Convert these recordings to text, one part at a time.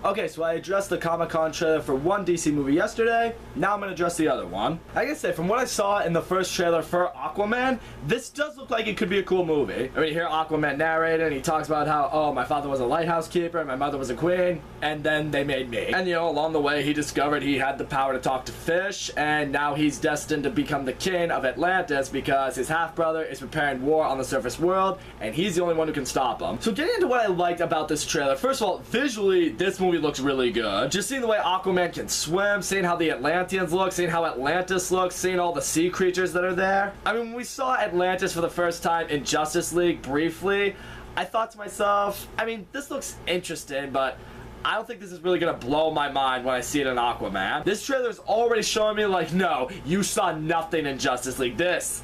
Okay, so I addressed the Comic-Con trailer for one DC movie yesterday. Now I'm going to address the other one. I gotta say, from what I saw in the first trailer for Aquaman, this does look like it could be a cool movie. I mean, you hear Aquaman narrate and he talks about how, oh, my father was a lighthouse keeper and my mother was a queen, and then they made me. And, you know, along the way, he discovered he had the power to talk to fish, and now he's destined to become the king of Atlantis because his half-brother is preparing war on the surface world, and he's the only one who can stop him. So getting into what I liked about this trailer, first of all, visually, this movie looks really good. Just seeing the way Aquaman can swim, seeing how the Atlanteans look, seeing how Atlantis looks, seeing all the sea creatures that are there. I mean, when we saw Atlantis for the first time in Justice League briefly, I thought to myself, I mean, this looks interesting, but I don't think this is really gonna blow my mind when I see it in Aquaman. This trailer's already showing me, like, no, you saw nothing in Justice League. This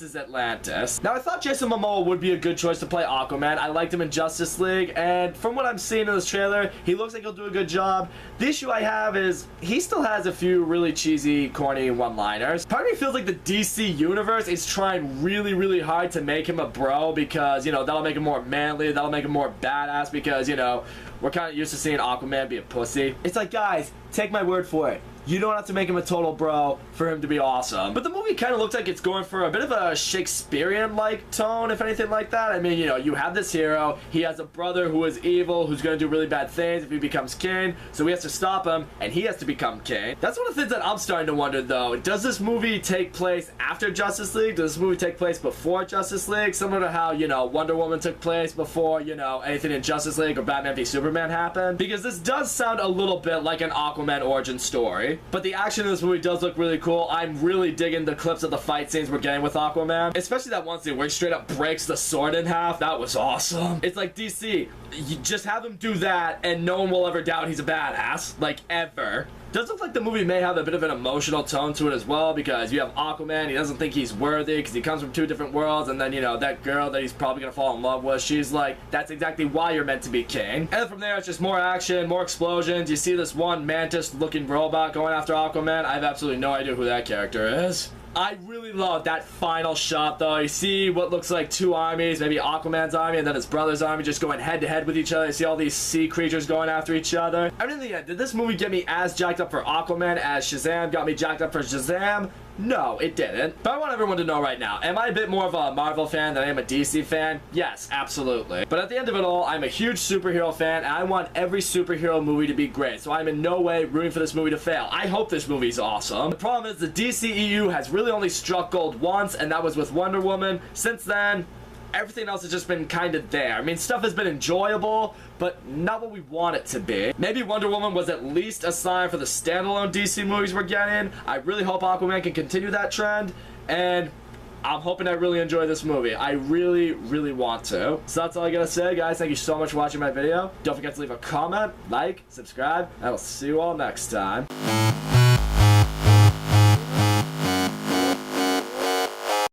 is Atlantis. Now, I thought Jason Momoa would be a good choice to play Aquaman. I liked him in Justice League, and from what I'm seeing in this trailer, he looks like he'll do a good job. The issue I have is he still has a few really cheesy, corny one-liners. Part of me feels like the DC universe is trying really, really hard to make him a bro because, you know, that'll make him more manly, that'll make him more badass because, you know, we're kind of used to seeing Aquaman be a pussy. It's like, guys, take my word for it. You don't have to make him a total bro for him to be awesome. But the movie kind of looks like it's going for a bit of a Shakespearean-like tone, if anything like that. I mean, you know, you have this hero. He has a brother who is evil, who's going to do really bad things if he becomes king. So he has to stop him, and he has to become king. That's one of the things that I'm starting to wonder, though. Does this movie take place after Justice League? Does this movie take place before Justice League? Similar to how, you know, Wonder Woman took place before, you know, anything in Justice League or Batman v Superman happened. Because this does sound a little bit like an Aquaman origin story. But the action in this movie does look really cool. I'm really digging the clips of the fight scenes we're getting with Aquaman. Especially that one scene where he straight up breaks the sword in half. That was awesome. It's like, DC, you just have him do that and no one will ever doubt he's a badass. Like, ever. Does look like the movie may have a bit of an emotional tone to it as well because you have Aquaman, he doesn't think he's worthy because he comes from two different worlds, and then, you know, that girl that he's probably gonna fall in love with, she's like, that's exactly why you're meant to be king. And from there, it's just more action, more explosions. You see this one mantis-looking robot going after Aquaman. I have absolutely no idea who that character is. I really love that final shot, though. You see what looks like two armies, maybe Aquaman's army and then his brother's army just going head-to-head with each other. You see all these sea creatures going after each other. I mean, in the end, did this movie get me as jacked up for Aquaman as Shazam got me jacked up for Shazam? No, it didn't. But I want everyone to know right now, am I a bit more of a Marvel fan than I am a DC fan? Yes, absolutely. But at the end of it all, I'm a huge superhero fan, and I want every superhero movie to be great, so I'm in no way rooting for this movie to fail. I hope this movie's awesome. The problem is the DCEU has really only struck gold once, and that was with Wonder Woman. Since then, everything else has just been kind of there. I mean, stuff has been enjoyable, but not what we want it to be. Maybe Wonder Woman was at least a sign for the standalone DC movies we're getting. I really hope Aquaman can continue that trend, and I'm hoping I really enjoy this movie. I really, really want to. So that's all I gotta say, guys. Thank you so much for watching my video. Don't forget to leave a comment, like, subscribe, and I will see you all next time.